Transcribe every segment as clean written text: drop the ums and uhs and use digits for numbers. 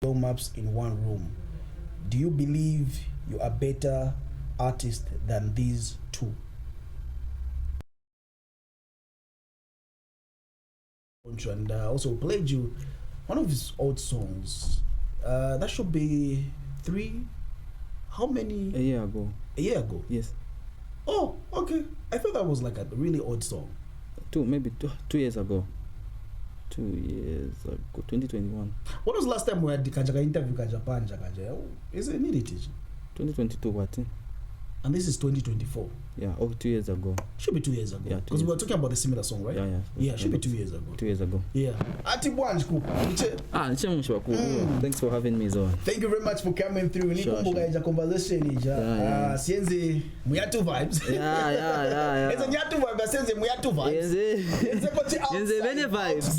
Yo Maps in one room, do you believe you are better artist than these two? And also played you one of his old songs. That should be how many? A year ago. A year ago? Yes. Oh, okay. I thought that was like a really old song. Maybe 2 years ago. 2 years ago, 2021. When was the last time we had the Kajaga interview Kajapan Jagaja? Is it needed? 2022 what? And this is 2024. Yeah, 2 years ago. Should be 2 years ago. Yeah, because we were talking about a similar song, right? Yeah. Should be 2 years ago. 2 years ago. Yeah. Ati Bwanj Thanks for having me, Zoe. Thank you very much for coming through. Sure. Conversation. Sienzi Muyatu vibes. Yeah. It's a Nyatu vibe, but Sienzi Muyatu vibes. Sienzi many vibes.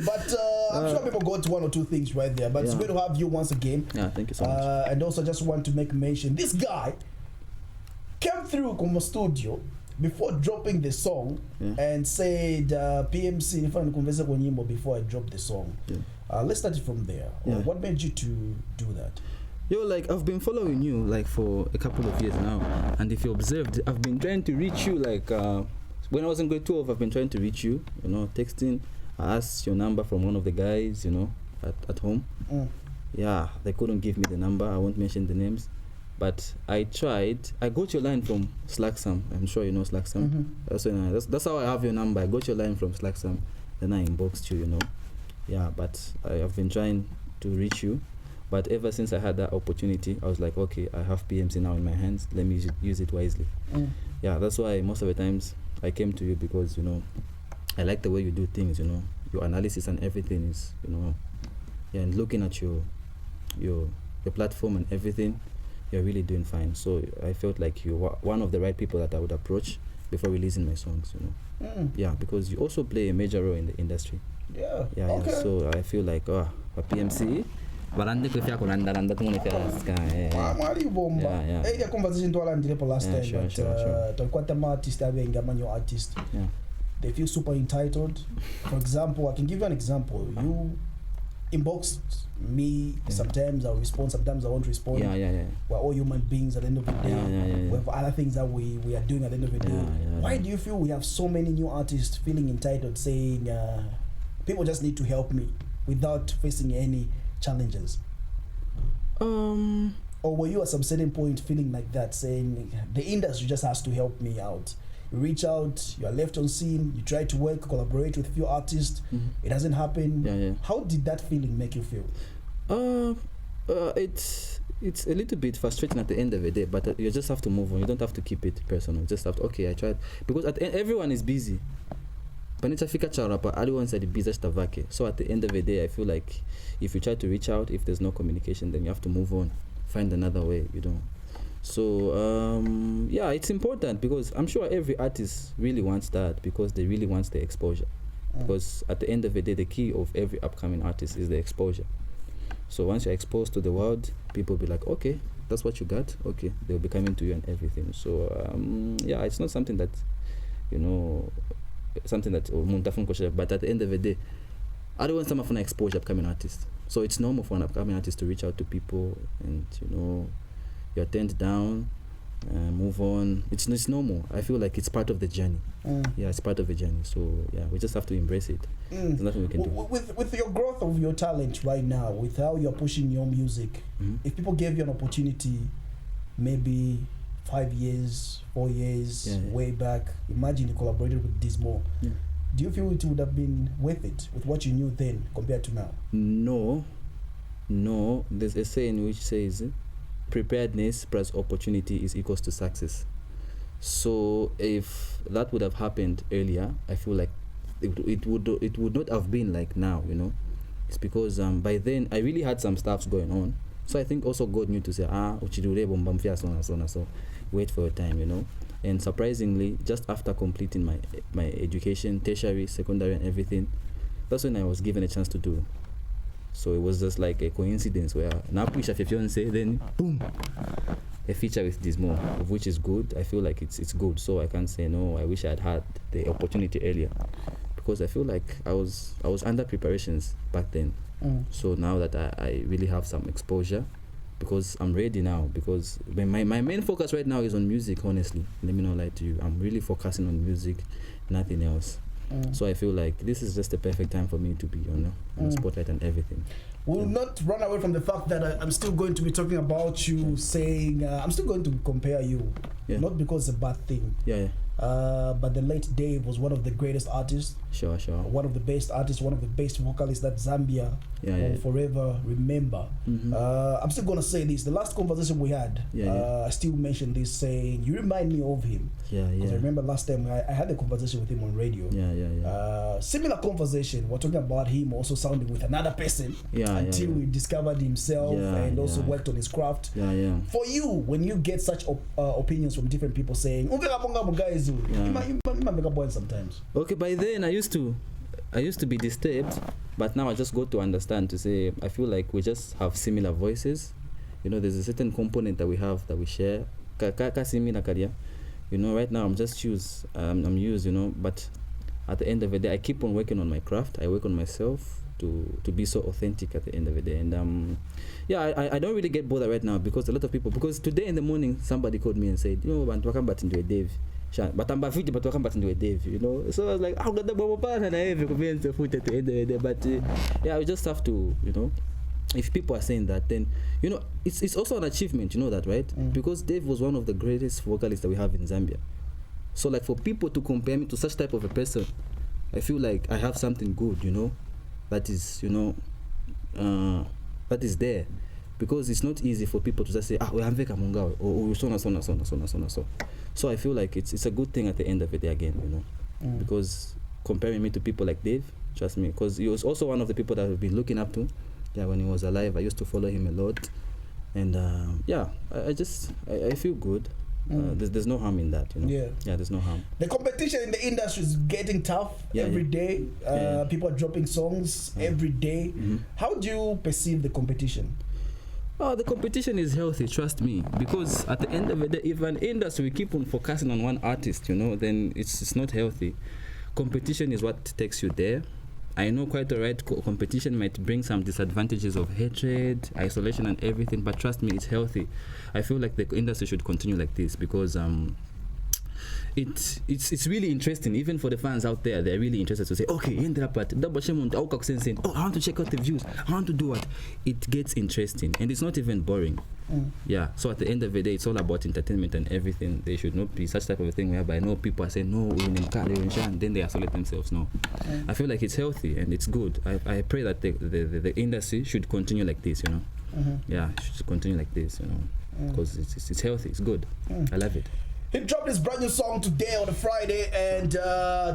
But I'm sure people got one or two things right there. But it's good to have you once again. Yeah, thank you so much. And also just want to make mention, this guy came through Como Studio before dropping the song and said PMC if I'm conversing with Nyimbo before I drop the song. Let's start it from there. What made you to do that? Like I've been following you like for a couple of years now, and if you observed, I've been trying to reach you like when I was in grade 12, I've been trying to reach you, texting. I asked your number from one of the guys, at home. Yeah, they couldn't give me the number. I won't mention the names. But I tried. I got your line from Slacksam. I'm sure you know Slacksam. That's how I have your number. I got your line from Slacksam. Then I inboxed you, Yeah, but I have been trying to reach you. But ever since I had that opportunity, I was like, okay, I have PMC now in my hands. Let me use it wisely. Yeah, that's why most of the times I came to you because, I like the way you do things, Your analysis and everything is, and looking at your platform and everything, you're really doing fine. So I felt like you were one of the right people that I would approach before releasing my songs, Yeah, because you also play a major role in the industry. Yeah. So I feel like a PMC. Barande kufia kunanda tumunekia yeah. Conversation to Alan last time. Sure. Talk artist having a artist. Yeah. They feel super entitled. For example, I can give you an example. You inbox me, sometimes I'll respond, sometimes I won't respond. Yeah. We're all human beings at the end of the day. We have other things that we are doing at the end of the day. Why do you feel we have so many new artists feeling entitled, saying people just need to help me without facing any challenges? Or were you at some certain point feeling like that, saying the industry just has to help me out? You reach out, you are left on scene, you try to work, collaborate with a few artists, it doesn't happen. How did that feeling make you feel? It's a little bit frustrating at the end of the day, but you just have to move on. You don't have to keep it personal. You just have to, okay, I tried. Because at the end, everyone is busy. Everyone's busy. So at the end of the day, I feel like if you try to reach out, if there's no communication, then you have to move on. Find another way, So, it's important because I'm sure every artist really wants that because they really want the exposure. Because at the end of the day, the key of every upcoming artist is the exposure. So once you're exposed to the world, people will be like, okay, that's what you got. Okay, they'll be coming to you and everything. So, it's not something that, but at the end of the day, I don't want someone for an exposure upcoming artist. So it's normal for an upcoming artist to reach out to people and, you're turned down, move on. It's normal. I feel like it's part of the journey. Yeah, it's part of the journey. So we just have to embrace it. There's nothing we can do. With your growth of your talent right now, with how you're pushing your music, if people gave you an opportunity, maybe 5 years, 4 years, way back, imagine you collaborated with Dizmo. Do you feel it would have been worth it with what you knew then compared to now? No. There's a saying which says, preparedness plus opportunity is equals to success. So if that would have happened earlier, I feel like it would not have been like now, It's because by then I really had some stuff going on. So I think also God knew to say, so wait for your time, And surprisingly, just after completing my education, tertiary, secondary and everything, that's when I was given a chance to do. So it was just like a coincidence where now push a fiancé, then boom, a feature with Dizmo, of which is good. I feel like it's good. So I can't say no. I wish I had the opportunity earlier, because I feel like I was under preparations back then. So now that I really have some exposure, because I'm ready now, because my main focus right now is on music, honestly. Let me not lie to you. I'm really focusing on music, nothing else. So I feel like this is just the perfect time for me to be on the spotlight and everything. We'll not run away from the fact that I'm still going to be talking about you, saying I'm still going to compare you, not because it's a bad thing. But the late Daev was one of the greatest artists. Sure. One of the best artists, one of the best vocalists that Zambia will forever remember. I'm still going to say this. The last conversation we had, I still mentioned this, saying, you remind me of him. Because I remember last time I had a conversation with him on radio. Similar conversation. We're talking about him also sounding with another person until he discovered himself and also worked on his craft. For you, when you get such opinions from different people saying, guys, sometimes. Okay, by then I used to be disturbed, but now I just got to understand, to say I feel like we just have similar voices. You know, there's a certain component that we have that we share. You know, right now I'm just used, you know, but at the end of the day I keep on working on my craft. I work on myself to be so authentic at the end of the day. And I don't really get bothered right now, because a lot of people, because today in the morning somebody called me and said, you know, I'm talking about into a daev. But I'm about to talk about into a daev, you know. So I was like, I'm gonna go at the end of the day. But we just have to, you know, if people are saying that, then, you know, it's also an achievement, you know that, right? Because daev was one of the greatest vocalists that we have in Zambia. So like, for people to compare me to such type of a person, I feel like I have something good, you know, that is, you know, that is there. Because it's not easy for people to just say, we have Veka Mungawe, or so. So I feel like it's a good thing at the end of the day again, you know. Because comparing me to people like Daev, trust me, because he was also one of the people that I've been looking up to. When he was alive, I used to follow him a lot. And I feel good. There's no harm in that, you know. There's no harm. The competition in the industry is getting tough every day. People are dropping songs every day. How do you perceive the competition? The competition is healthy, trust me, because at the end of the day, if an industry we keep on focusing on one artist, you know, then it's not healthy. Competition is what takes you there. I know quite alright, competition might bring some disadvantages of hatred, isolation and everything, but trust me, it's healthy. I feel like the industry should continue like this, because it's really interesting. Even for the fans out there, they're really interested to say, okay, I want to check out the views, I want to do what. It gets interesting, and it's not even boring. So at the end of the day, it's all about entertainment and everything. There should not be such type of a thing whereby people are saying no, then they isolate themselves. No, I feel like it's healthy and it's good. I pray that the industry should continue like this, you know. Should continue like this, you know, because it's healthy, it's good. I love it. He dropped his brand new song today on a Friday, and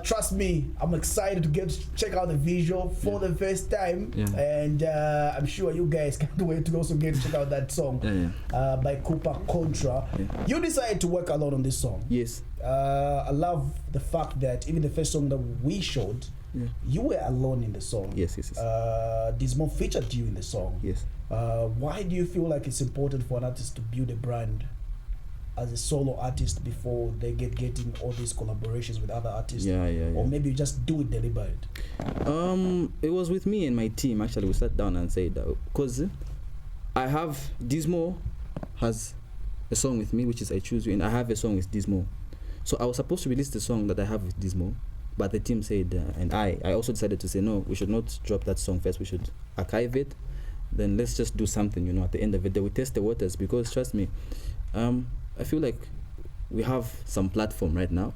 trust me, I'm excited to check out the visual for the first time. And I'm sure you guys can't wait to also get to check out that song by Kupa Kontra. You decided to work alone on this song. Yes. I love the fact that even the first song that we showed, you were alone in the song. Yes. Dizmo featured you in the song. Yes. Why do you feel like it's important for an artist to build a brand as a solo artist before they getting all these collaborations with other artists? Or maybe you just do it deliberate? It was with me and my team, actually. We sat down and said that, because I have Dizmo has a song with me, which is I Choose You, and I have a song with Dizmo. So I was supposed to release the song that I have with Dizmo, but the team said, and I also decided to say, no, we should not drop that song first, we should archive it, then let's just do something, you know. At the end of it, we test the waters, because trust me, I feel like we have some platform right now,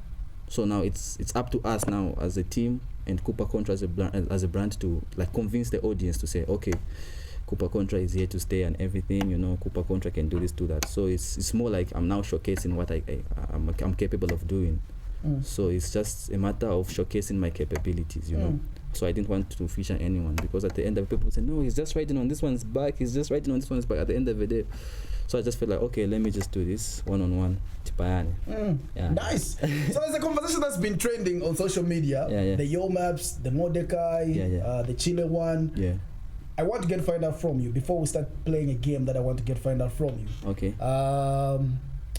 so now it's up to us now as a team and Kupa Kontra as a brand to like convince the audience to say, okay, Kupa Kontra is here to stay and everything, you know. Kupa Kontra can do this, do that. So it's more like I'm now showcasing what I'm capable of doing. So it's just a matter of showcasing my capabilities, you know. So I didn't want to feature anyone, because at the end of the people say, no, he's just writing on this one's back, at the end of the day. So I just feel like, okay, let me just do this one-on-one. Nice. So there's a conversation that's been trending on social media. The Yo Maps, the Mordecai, the Chile One. I want to find out from you before we start playing a game that I want to find out from you. Okay.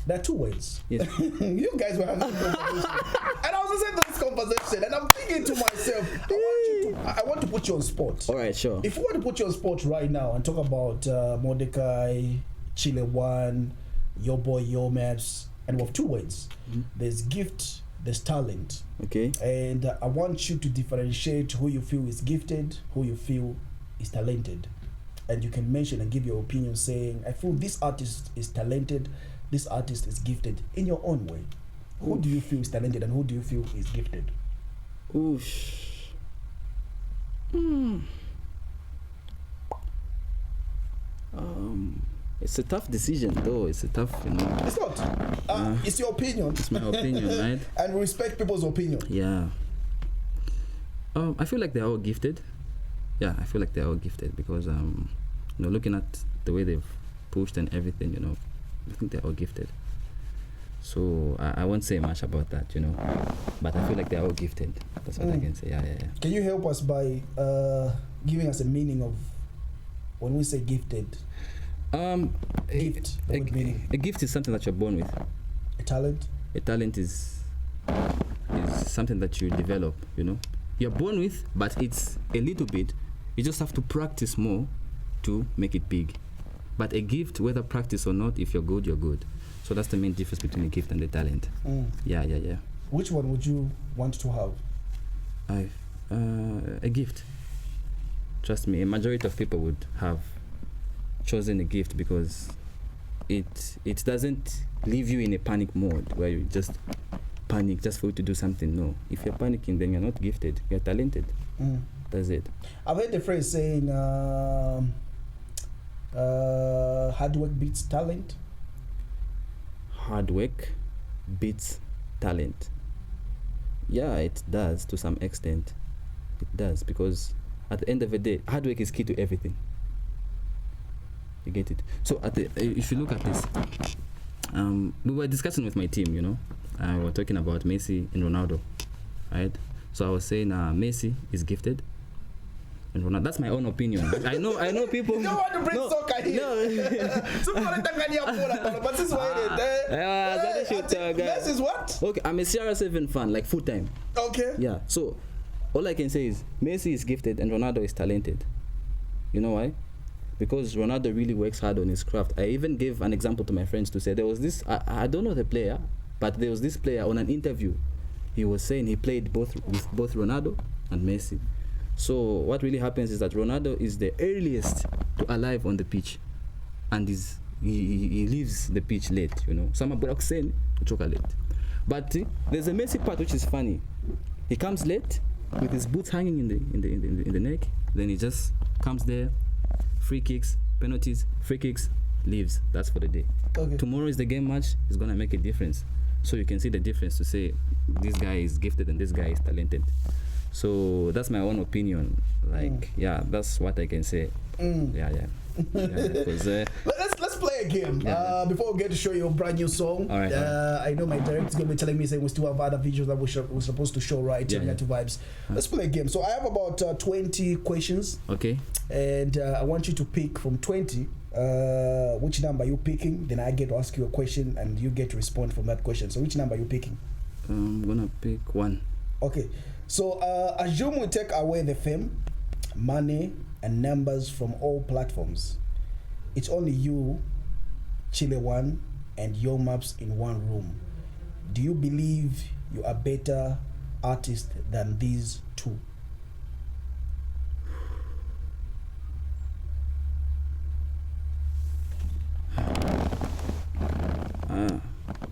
There are two ways. Yes. You guys were having a conversation. And I was listening to this conversation and I'm thinking to myself, I want to put you on spot. All right, sure. If we want to put you on spot right now and talk about Mordecai, Chile One, your boy Yo Maps, and we have two ways. There's gift, there's talent. Okay. And I want you to differentiate who you feel is gifted, who you feel is talented. And you can mention and give your opinion saying, I feel this artist is talented, this artist is gifted, in your own way. Who do you feel is talented and who do you feel is gifted? Oosh. It's a tough decision, though. It's a tough, It's not. It's your opinion. It's my opinion, right? And we respect people's opinion. Yeah. I feel like they're all gifted. Yeah, I feel like they're all gifted because, looking at the way they've pushed and everything, I think they're all gifted. So I won't say much about that, but I feel like they're all gifted. That's what I can say. Yeah. Can you help us by giving us a meaning of when we say gifted? Gift. A gift is something that you're born with. A talent? A talent is something that you develop, You're born with, but it's a little bit. You just have to practice more to make it big. But a gift, whether practice or not, if you're good, you're good. So that's the main difference between a gift and a talent. Yeah. Which one would you want to have? A gift. Trust me, a majority of people would have chosen a gift because it doesn't leave you in a panic mode where you just panic just for you to do something. No. If you're panicking, then you're not gifted. You're talented. That's it. I've heard the phrase saying hard work beats talent. Hard work beats talent. Yeah, it does to some extent. It does because at the end of the day, hard work is key to everything. You get it? So if you look at this, we were discussing with my team, we were talking about Messi and Ronaldo, right? So I was saying Messi is gifted and Ronaldo. That's my own opinion. But I know people. You don't want to bring soccer here. But this is why Messi is what? Okay, I'm a CR7 fan, like full time. Okay. Yeah. So all I can say is Messi is gifted and Ronaldo is talented. You know why? Because Ronaldo really works hard on his craft. I even gave an example to my friends to say there was this, I don't know the player, but there was this player on an interview. He was saying he played with both Ronaldo and Messi. So what really happens is that Ronaldo is the earliest to arrive on the pitch, and he leaves the pitch late. Some blocks saying chocolate. But there's a Messi part which is funny. He comes late with his boots hanging in the neck. Then he just comes there. Free kicks, penalties, free kicks, leaves. That's for the day. Okay. Tomorrow is the game match. It's gonna make a difference. So you can see the difference to say this guy is gifted and this guy is talented. So that's my own opinion. Yeah, that's what I can say. Yeah. Let's play a game. Before we get to show you a brand new song. All right. I know my director is going to be telling me saying we still have other videos that we're supposed to show, right? Negative vibes. Let's play a game. So I have about 20 questions. Okay. And I want you to pick from 20 which number you're picking. Then I get to ask you a question and you get to respond from that question. So which number are you picking? I'm gonna pick 1. Okay. So assume we take away the fame, money, and numbers from all platforms. It's only you, Chile One, and Yo Maps in one room. Do you believe you are better artist than these two?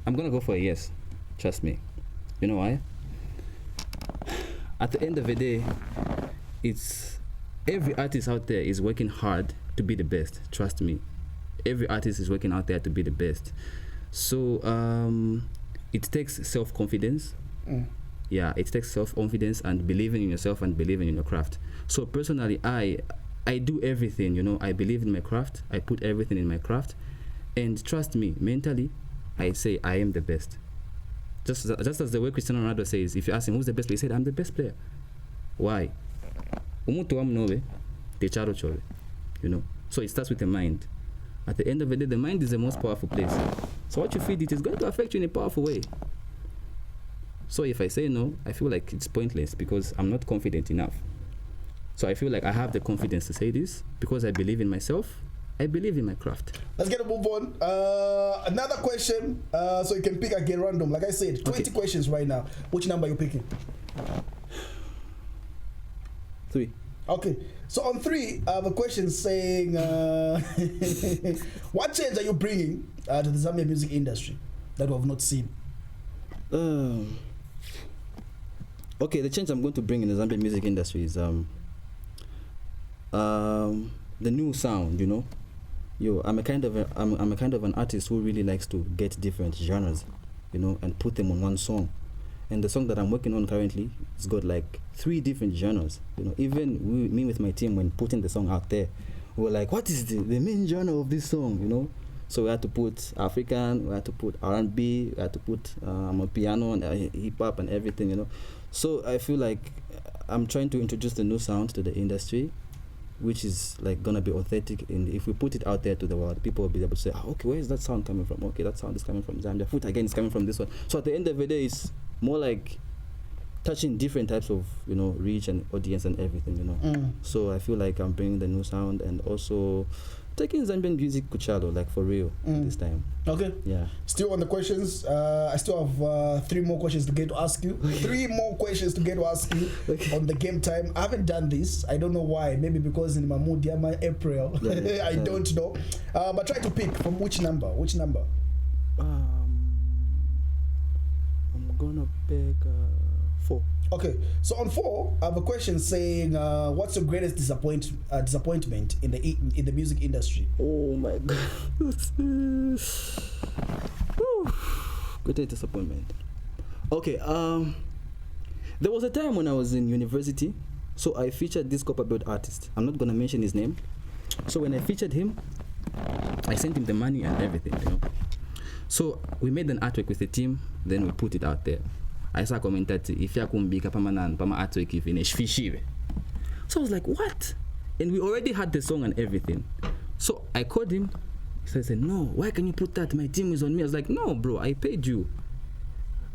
I'm gonna go for a yes. Trust me. You know why? At the end of the day, it's every artist out there is working hard to be the best. Trust me. Every artist is working out there to be the best. So it takes self-confidence. Yeah, it takes self-confidence and believing in yourself and believing in your craft. So personally, I do everything, I believe in my craft. I put everything in my craft. And trust me, mentally, I say I am the best. Just as the way Cristiano Ronaldo says, if you ask him who's the best player, he said, I'm the best player. Why? So it starts with the mind. At the end of the day, the mind is the most powerful place. So what you feed it is going to affect you in a powerful way. So if I say no, I feel like it's pointless because I'm not confident enough. So I feel like I have the confidence to say this because I believe in myself. I believe in my craft. Let's get a move on. Another question. So you can pick again random. Like I said, 20 questions right now. Which number are you picking? 3. Okay. So on 3, I have a question saying, what change are you bringing to the Zambian music industry that we have not seen? Okay, the change I'm going to bring in the Zambian music industry is the new sound. You know, I'm a kind of an artist who really likes to get different genres, you know, and put them on one song. And the song that I'm working on currently, it's got like 3 different genres. You know, even me with my team, when putting the song out there, we were like, what is the main genre of this song? You know, so we had to put African, we had to put R&B, we had to put piano and hip hop and everything. You know, so I feel like I'm trying to introduce the new sound to the industry, which is like gonna be authentic. And if we put it out there to the world, people will be able to say, okay, where is that sound coming from? Okay, that sound is coming from Zambia. Foot again is coming from this one. So at the end of the day, it's more like touching different types of, you know, reach and audience and everything, you know. So I feel like I'm bringing the new sound and also taking Zambian music kuchalo, like for real this time. Okay. Yeah. Still on the questions. I still have 3 more questions to get to ask you. 3 more questions to get to ask you on the game time. I haven't done this. I don't know why. Maybe because in my mood, April. I don't know. But try to pick from which number. Which number? I'm gonna pick 4. Okay, so on 4, I have a question saying, what's your greatest disappointment in the music industry? Oh my God. Greatest disappointment. Okay, there was a time when I was in university, so I featured this copper build artist. I'm not gonna mention his name. So when I featured him, I sent him the money and everything, you know. So we made an artwork with the team, then we put it out there. I saw commented if you kumbika pama artwork if finish fishive. So I was like, what? And we already had the song and everything. So I called him. So I said, no, why can you put that? My team is on me. I was like, no, bro, I paid you.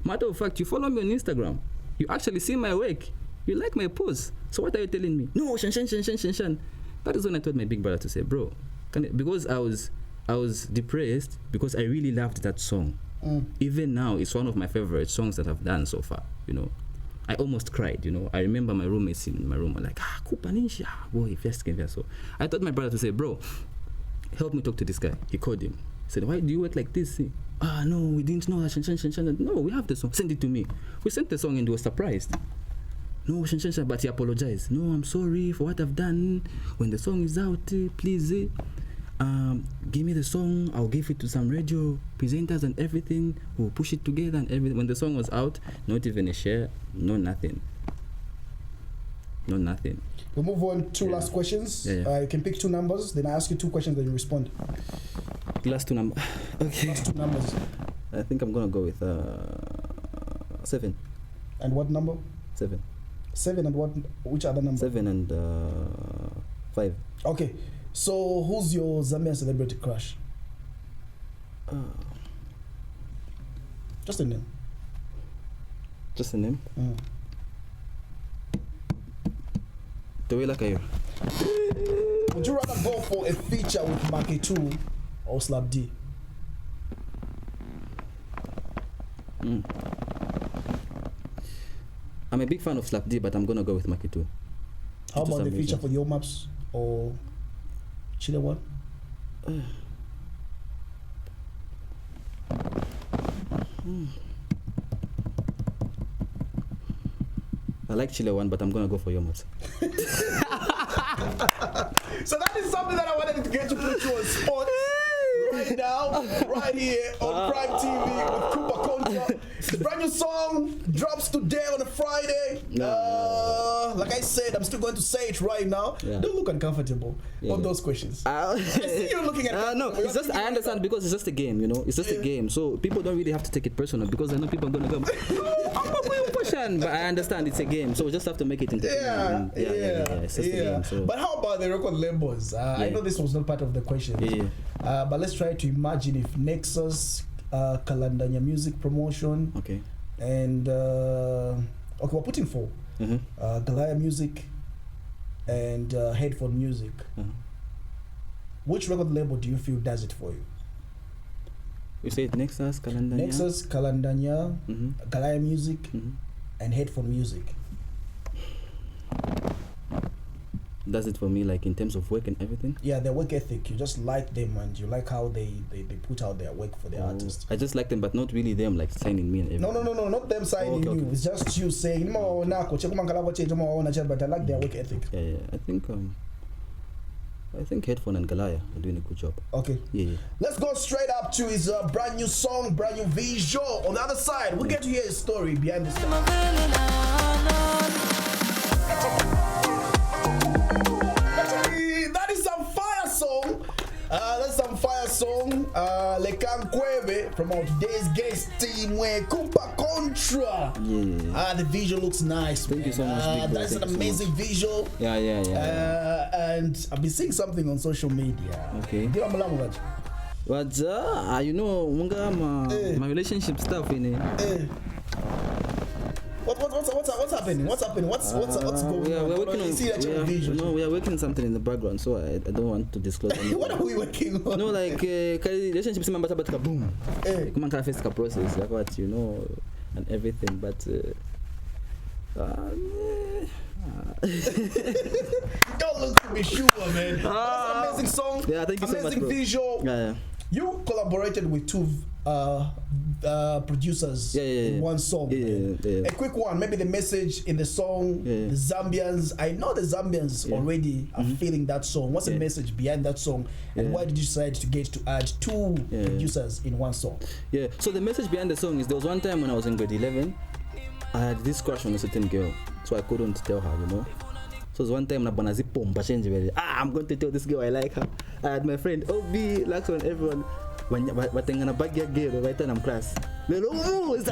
Matter of fact, you follow me on Instagram. You actually see my work. You like my posts. So what are you telling me? No, shan. That is when I told my big brother to say, bro, because I was depressed because I really loved that song. Even now, it's one of my favorite songs that I've done so far, you know. I almost cried, you know. I remember my roommates in my room were like, Kupa Ninja, boy, first came here. So I told my brother to say, bro, help me talk to this guy. He called him. He said, why do you work like this? No, we didn't know that. Shan. No, we have the song. Send it to me. We sent the song and he was surprised. No, Shan, but he apologized. No, I'm sorry for what I've done. When the song is out, please, give me the song. I'll give it to some radio presenters and everything. We'll push it together and everything. When the song was out, not even a share, no nothing. We'll move on. 2 last questions. You can pick 2 numbers. Then I ask you 2 questions. Then you respond. Last 2 numbers. Okay. Last 2 numbers. I think I'm gonna go with 7. And what number? 7. 7 and what? Which other number? 7 and 5. Okay. So, who's your Zambian celebrity crush? Just a name. Just a name? The way like I. Would you rather go for a feature with Maketu or Slap D? I'm a big fan of Slap D, but I'm gonna go with Maketu. How about the feature for Yo Maps or Chile One? I like Chile One, but I'm gonna go for Yo Maps. So that is something that I wanted to get to put you on spot right now, right here on Prime TV with Kupa Kontra. The brand new song drops today on a Friday. Like I said, I'm still going to say it right now. Don't look uncomfortable on those questions. I see you looking at no, it's just, I understand because it's just a game, you know. It's just a game. So people don't really have to take it personal because I know people are going to go, competition, but I understand it's a game, so we just have to make it entertaining. It's just a game, so. But how about the record labels? I know this was not part of the question. But let's try to imagine if Nexus, Kalandanya Music Promotion, and we're putting 4. Galaya Music and Headphone Music. Which record label do you feel does it for you? You said Nexus, Kalandanya, Galaya Music, and Headphone Music. Does it for me, like in terms of work and everything? Yeah, their work ethic. You just like them and you like how they put out their work for the artists. I just like them, but not really them like signing me and everything. No, not them signing you. It's just you saying, but I like their work ethic. Yeah. I think Headphone and Galaya are doing a good job. Okay. Yeah. Let's go straight up to his brand new song, brand new visual. On the other side, we'll get to hear his story behind the song. That is some fire song. That's some fire song. Lekan Kwebe from our today's guest team, where Kupa Kontra. Yeah. The visual looks nice. Thank you so much. That's an amazing visual. Yeah. And I've been seeing something on social media. Okay. But you know, my relationship stuff in it. What's happening? What's going on? We're working on. We are working on something in the background, so I don't want to disclose anything. What are we working on? No, like relationships member about boom. Come on, face process like what you know and everything, but. Don't look to be sure, man. That's an amazing song. Yeah, thank you so much. Amazing visual. Yeah. You collaborated with 2 producers in one song. Yeah. A quick one, maybe the message in the song, the Zambians. I know the Zambians already are feeling that song. What's the message behind that song? And why did you decide to add 2 producers in one song? Yeah, so the message behind the song is there was one time when I was in grade 11, I had this crush on a certain girl, so I couldn't tell her, you know. So it was one time I'm going to tell this girl I like her. I had my friend Obi, Laxon, everyone. When gonna bag your girl right in class. It's a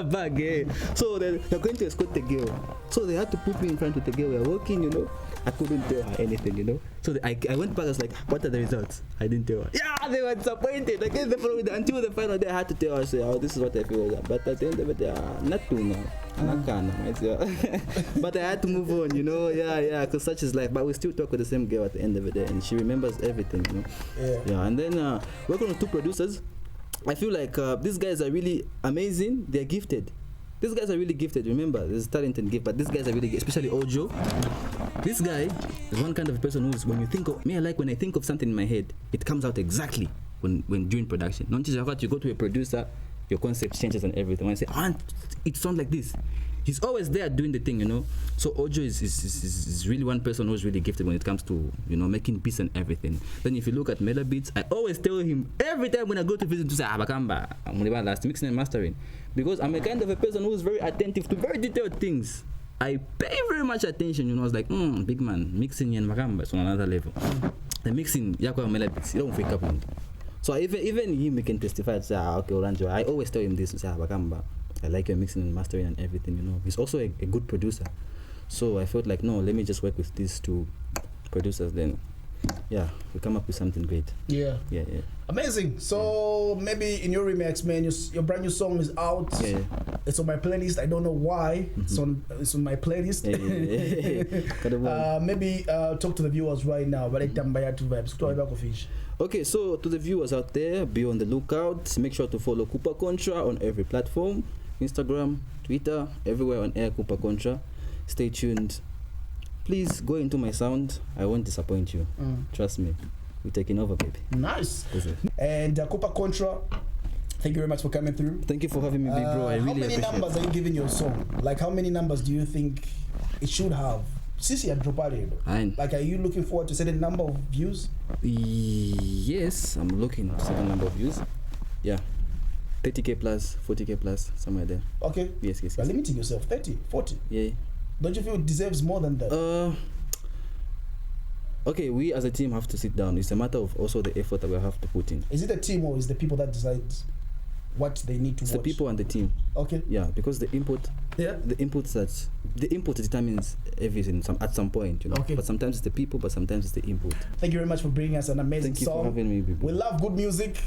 bag. So they're going to escort the girl. So they had to put me in front of the girl. We were walking, you know. I couldn't tell her anything, you know. So I went back. I was like, "What are the results?" I didn't tell her. Yeah, they were disappointed. Until the final day, I had to tell her. Say, "Oh, this is what I feel." But at the end of it, not too now. But I had to move on, you know. Yeah, because such is life. But we still talk with the same girl at the end of the day, and she remembers everything, you know. Yeah. And then working on 2 producers, I feel like these guys are really amazing. They're gifted. These guys are really gifted. Remember, there's talent and gift, but these guys are really, especially Ojo. This guy is one kind of person who's, when you think of me, when I think of something in my head, it comes out exactly when during production. Not just you go to a producer, your concept changes and everything. When I say, it sounds like this, he's always there doing the thing, you know. So Ojo is really one person who's really gifted when it comes to, you know, making beats and everything. Then if you look at Mela Beats, I always tell him every time when I go to visit to say, Bakamba, I'm last mixing and mastering. Because I'm a kind of a person who's very attentive to very detailed things. I pay very much attention, you know. I was like, big man, mixing and Bakamba is on another level. The mixing, Yakwa Mela Beats, you don't wake up on. So even him can testify to say, okay, Oranjo, I always tell him this, to say, Bakamba, I like your mixing and mastering and everything, you know. He's also a good producer. So I felt like, no, let me just work with these 2 producers, then we come up with something great. Yeah. Amazing. So maybe in your remix, man, your brand new song is out. It's on my playlist. I don't know why. It's on my playlist. Maybe talk to the viewers right now. Okay, so to the viewers out there, be on the lookout. Make sure to follow Kupa Kontra on every platform. Instagram, Twitter, everywhere on air, Kupa Kontra. Stay tuned. Please go into my sound. I won't disappoint you. Trust me. We're taking over, baby. Nice. And Kupa Kontra, thank you very much for coming through. Thank you for having me, big bro. I really appreciate it. How many numbers are you giving your song? Like, how many numbers do you think it should have? Since you dropped it, like, are you looking forward to a certain number of views? Yes, I'm looking for a certain number of views. Yeah. 30k plus, 40k plus, somewhere there. Okay. Yes. You're limiting yourself. 30, 40. Yeah. Don't you feel it deserves more than that? Okay, we as a team have to sit down. It's a matter of also the effort that we have to put in. Is it a team or is the people that decide? what they need to It's watch? the people and the team. Okay. Yeah, because the input determines everything at some point, you know. Okay. But sometimes it's the people, but sometimes it's the input. Thank you very much for bringing us an amazing Thank you song. for having me, baby. We love good music.